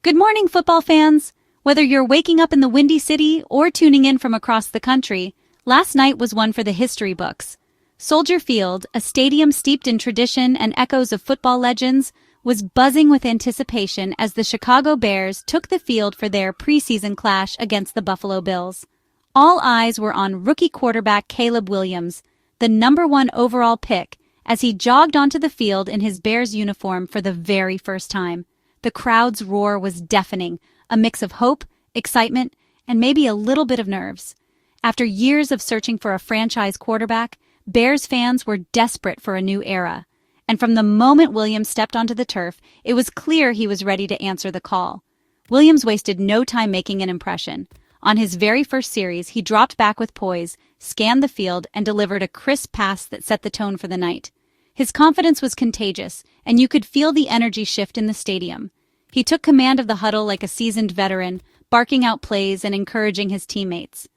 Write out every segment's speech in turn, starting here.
Good morning, football fans! Whether you're waking up in the Windy City or tuning in from across the country, last night was one for the history books. Soldier Field, a stadium steeped in tradition and echoes of football legends, was buzzing with anticipation as the Chicago Bears took the field for their preseason clash against the Buffalo Bills. All eyes were on rookie quarterback Caleb Williams, the #1 overall pick, as he jogged onto the field in his Bears uniform for the very first time. The crowd's roar was deafening, a mix of hope, excitement, and maybe a little bit of nerves. After years of searching for a franchise quarterback, Bears fans were desperate for a new era. And from the moment Williams stepped onto the turf, it was clear he was ready to answer the call. Williams wasted no time making an impression. On his very first series, he dropped back with poise, scanned the field, and delivered a crisp pass that set the tone for the night. His confidence was contagious, and you could feel the energy shift in the stadium. He took command of the huddle like a seasoned veteran, barking out plays and encouraging his teammates.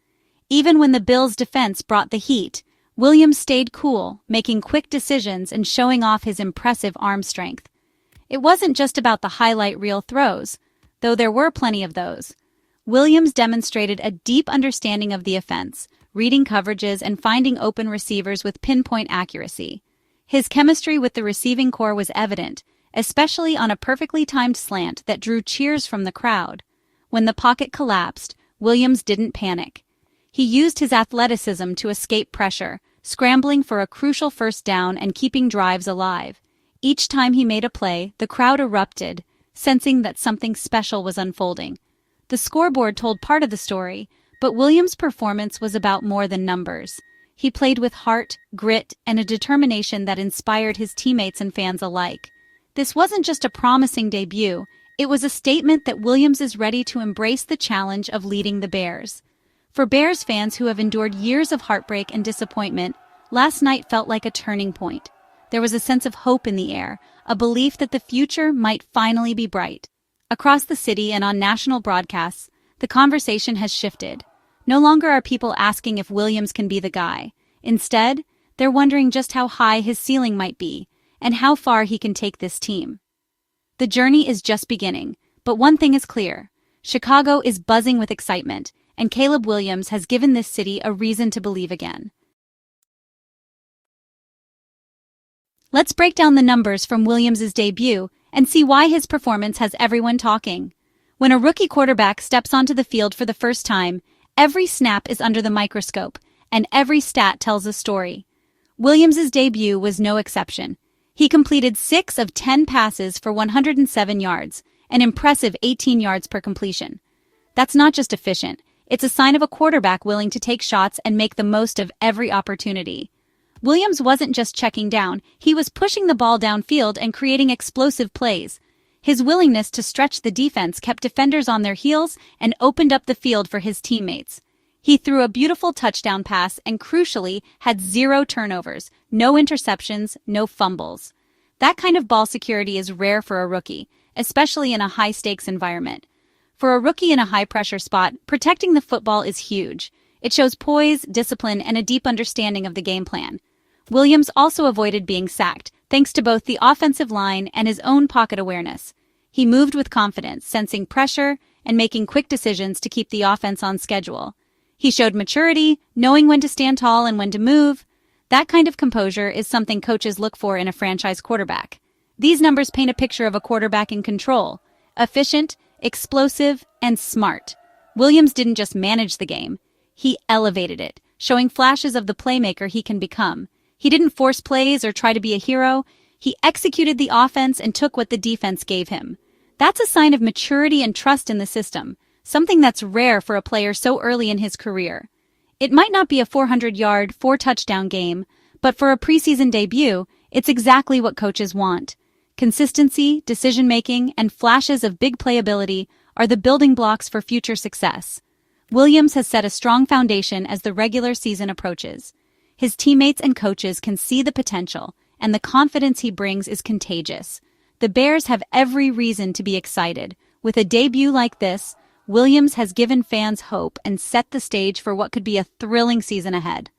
Even when the Bills' defense brought the heat, Williams stayed cool, making quick decisions and showing off his impressive arm strength. It wasn't just about the highlight reel throws, though there were plenty of those. Williams demonstrated a deep understanding of the offense, reading coverages and finding open receivers with pinpoint accuracy. His chemistry with the receiving corps was evident, especially on a perfectly timed slant that drew cheers from the crowd. When the pocket collapsed, Williams didn't panic. He used his athleticism to escape pressure, scrambling for a crucial first down and keeping drives alive. Each time he made a play, the crowd erupted, sensing that something special was unfolding. The scoreboard told part of the story, but Williams' performance was about more than numbers. He played with heart, grit, and a determination that inspired his teammates and fans alike. This wasn't just a promising debut, it was a statement that Williams is ready to embrace the challenge of leading the Bears. For Bears fans who have endured years of heartbreak and disappointment, last night felt like a turning point. There was a sense of hope in the air, a belief that the future might finally be bright. Across the city and on national broadcasts, the conversation has shifted. No longer are people asking if Williams can be the guy. Instead, they're wondering just how high his ceiling might be and how far he can take this team. The journey is just beginning, but one thing is clear. Chicago is buzzing with excitement, and Caleb Williams has given this city a reason to believe again. Let's break down the numbers from Williams' debut and see why his performance has everyone talking. When a rookie quarterback steps onto the field for the first time, every snap is under the microscope, and every stat tells a story. Williams' debut was no exception. He completed 6 of 10 passes for 107 yards, an impressive 18 yards per completion. That's not just efficient, it's a sign of a quarterback willing to take shots and make the most of every opportunity. Williams wasn't just checking down, he was pushing the ball downfield and creating explosive plays. His willingness to stretch the defense kept defenders on their heels and opened up the field for his teammates. He threw a beautiful touchdown pass and, crucially, had 0 turnovers, no interceptions, no fumbles. That kind of ball security is rare for a rookie, especially in a high-stakes environment. For a rookie in a high-pressure spot, protecting the football is huge. It shows poise, discipline, and a deep understanding of the game plan. Williams also avoided being sacked, thanks to both the offensive line and his own pocket awareness. He moved with confidence, sensing pressure and making quick decisions to keep the offense on schedule. He showed maturity, knowing when to stand tall and when to move. That kind of composure is something coaches look for in a franchise quarterback. These numbers paint a picture of a quarterback in control, efficient, explosive, and smart. Williams didn't just manage the game, he elevated it, showing flashes of the playmaker he can become. He didn't force plays or try to be a hero. He executed the offense and took what the defense gave him. That's a sign of maturity and trust in the system, something that's rare for a player so early in his career. It might not be a 400-yard, 4-touchdown game, but for a preseason debut, it's exactly what coaches want. Consistency, decision-making, and flashes of big playability are the building blocks for future success. Williams has set a strong foundation as the regular season approaches. His teammates and coaches can see the potential, and the confidence he brings is contagious. The Bears have every reason to be excited. With a debut like this, Williams has given fans hope and set the stage for what could be a thrilling season ahead.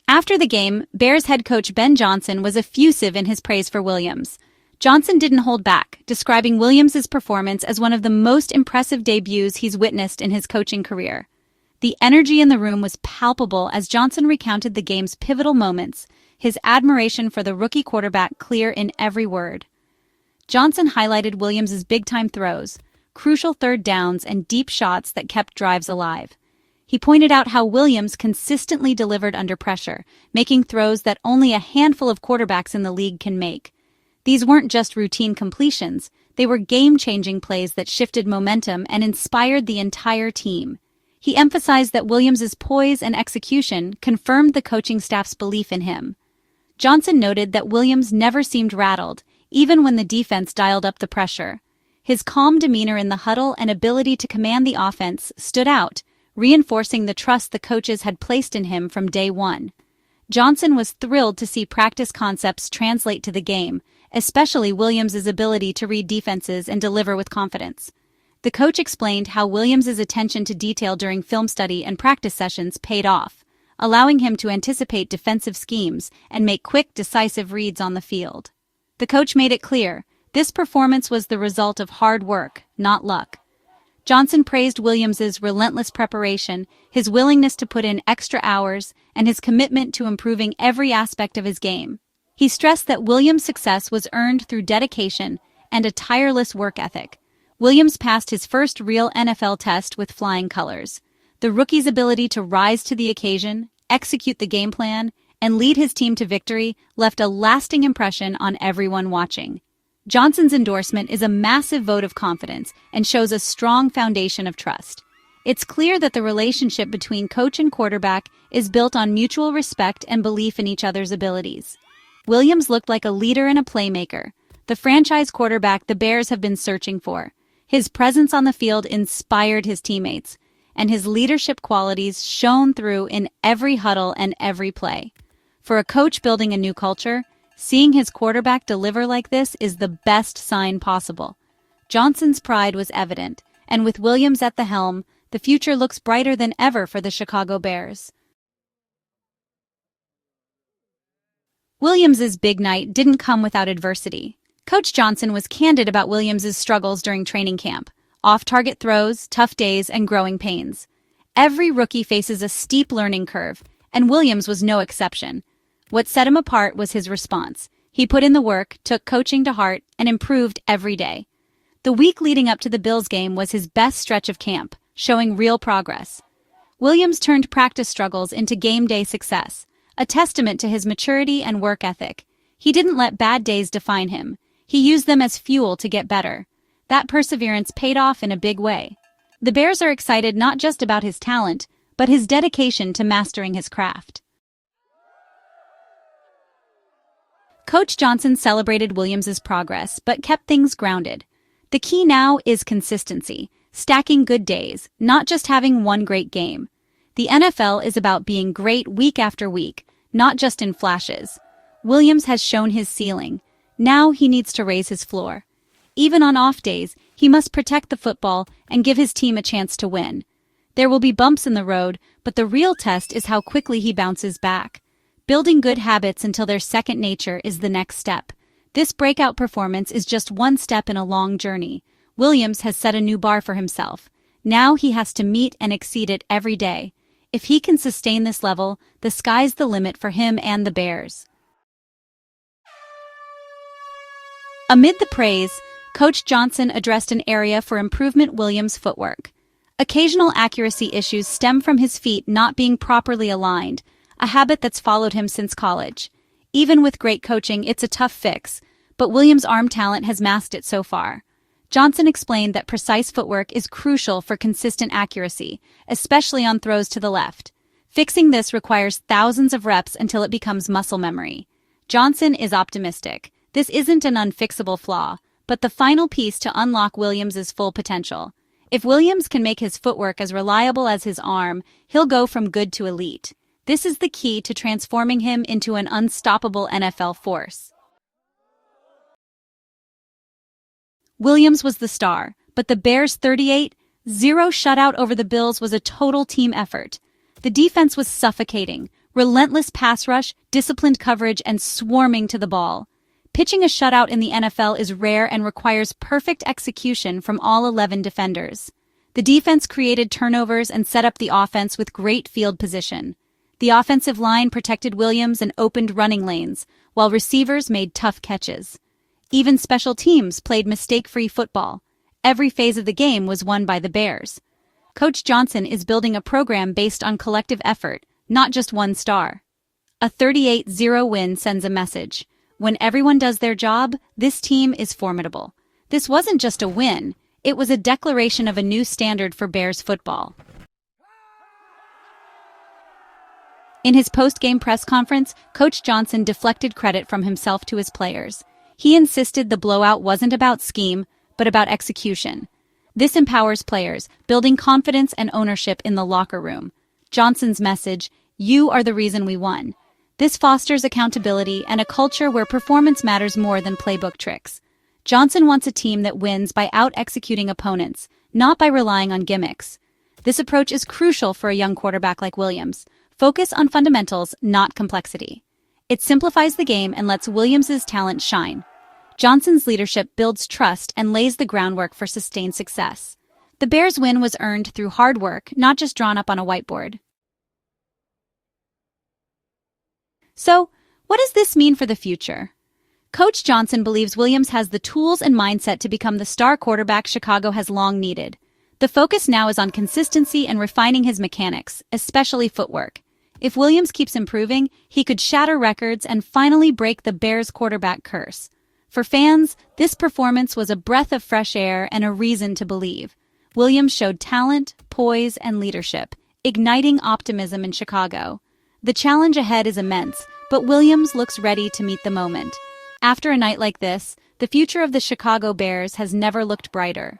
After the game, Bears head coach Ben Johnson was effusive in his praise for Williams. Johnson didn't hold back, describing Williams' performance as one of the most impressive debuts he's witnessed in his coaching career. The energy in the room was palpable as Johnson recounted the game's pivotal moments, his admiration for the rookie quarterback clear in every word. Johnson highlighted Williams' big-time throws, crucial third downs, and deep shots that kept drives alive. He pointed out how Williams consistently delivered under pressure, making throws that only a handful of quarterbacks in the league can make. These weren't just routine completions, they were game-changing plays that shifted momentum and inspired the entire team. He emphasized that Williams' poise and execution confirmed the coaching staff's belief in him. Johnson noted that Williams never seemed rattled, even when the defense dialed up the pressure. His calm demeanor in the huddle and ability to command the offense stood out, reinforcing the trust the coaches had placed in him from day one. Johnson was thrilled to see practice concepts translate to the game, especially Williams' ability to read defenses and deliver with confidence. The coach explained how Williams' attention to detail during film study and practice sessions paid off, allowing him to anticipate defensive schemes and make quick, decisive reads on the field. The coach made it clear, this performance was the result of hard work, not luck. Johnson praised Williams' relentless preparation, his willingness to put in extra hours, and his commitment to improving every aspect of his game. He stressed that Williams' success was earned through dedication and a tireless work ethic. Williams passed his first real NFL test with flying colors. The rookie's ability to rise to the occasion, execute the game plan, and lead his team to victory left a lasting impression on everyone watching. Johnson's endorsement is a massive vote of confidence and shows a strong foundation of trust. It's clear that the relationship between coach and quarterback is built on mutual respect and belief in each other's abilities. Williams looked like a leader and a playmaker, the franchise quarterback the Bears have been searching for. His presence on the field inspired his teammates, and his leadership qualities shone through in every huddle and every play. For a coach building a new culture, seeing his quarterback deliver like this is the best sign possible. Johnson's pride was evident, and with Williams at the helm, the future looks brighter than ever for the Chicago Bears. Williams' big night didn't come without adversity. Coach Johnson was candid about Williams' struggles during training camp, off-target throws, tough days, and growing pains. Every rookie faces a steep learning curve, and Williams was no exception. What set him apart was his response. He put in the work, took coaching to heart, and improved every day. The week leading up to the Bills game was his best stretch of camp, showing real progress. Williams turned practice struggles into game day success, a testament to his maturity and work ethic. He didn't let bad days define him. He used them as fuel to get better. That perseverance paid off in a big way. The Bears are excited not just about his talent, but his dedication to mastering his craft. Coach Johnson celebrated Williams' progress, but kept things grounded. The key now is consistency, stacking good days, not just having one great game. The NFL is about being great week after week, not just in flashes. Williams has shown his ceiling. Now he needs to raise his floor. Even on off days, he must protect the football and give his team a chance to win. There will be bumps in the road, but the real test is how quickly he bounces back. Building good habits until they're second nature is the next step. This breakout performance is just one step in a long journey. Williams has set a new bar for himself. Now he has to meet and exceed it every day. If he can sustain this level, the sky's the limit for him and the Bears. Amid the praise, Coach Johnson addressed an area for improvement: Williams' footwork. Occasional accuracy issues stem from his feet not being properly aligned, a habit that's followed him since college. Even with great coaching, it's a tough fix, but Williams' arm talent has masked it so far. Johnson explained that precise footwork is crucial for consistent accuracy, especially on throws to the left. Fixing this requires thousands of reps until it becomes muscle memory. Johnson is optimistic. This isn't an unfixable flaw, but the final piece to unlock Williams' full potential. If Williams can make his footwork as reliable as his arm, he'll go from good to elite. This is the key to transforming him into an unstoppable NFL force. Williams was the star, but the Bears' 38-0 shutout over the Bills was a total team effort. The defense was suffocating, relentless pass rush, disciplined coverage, and swarming to the ball. Pitching a shutout in the NFL is rare and requires perfect execution from all 11 defenders. The defense created turnovers and set up the offense with great field position. The offensive line protected Williams and opened running lanes, while receivers made tough catches. Even special teams played mistake-free football. Every phase of the game was won by the Bears. Coach Johnson is building a program based on collective effort, not just one star. A 38-0 win sends a message. When everyone does their job, this team is formidable. This wasn't just a win, it was a declaration of a new standard for Bears football. In his post-game press conference, Coach Johnson deflected credit from himself to his players. He insisted the blowout wasn't about scheme, but about execution. This empowers players, building confidence and ownership in the locker room. Johnson's message, "You are the reason we won." This fosters accountability and a culture where performance matters more than playbook tricks. Johnson wants a team that wins by out-executing opponents, not by relying on gimmicks. This approach is crucial for a young quarterback like Williams. Focus on fundamentals, not complexity. It simplifies the game and lets Williams's talent shine. Johnson's leadership builds trust and lays the groundwork for sustained success. The Bears' win was earned through hard work, not just drawn up on a whiteboard. So, what does this mean for the future? Coach Johnson believes Williams has the tools and mindset to become the star quarterback Chicago has long needed. The focus now is on consistency and refining his mechanics, especially footwork. If Williams keeps improving, he could shatter records and finally break the Bears' quarterback curse. For fans, this performance was a breath of fresh air and a reason to believe. Williams showed talent, poise, and leadership, igniting optimism in Chicago. The challenge ahead is immense, but Williams looks ready to meet the moment. After a night like this, the future of the Chicago Bears has never looked brighter.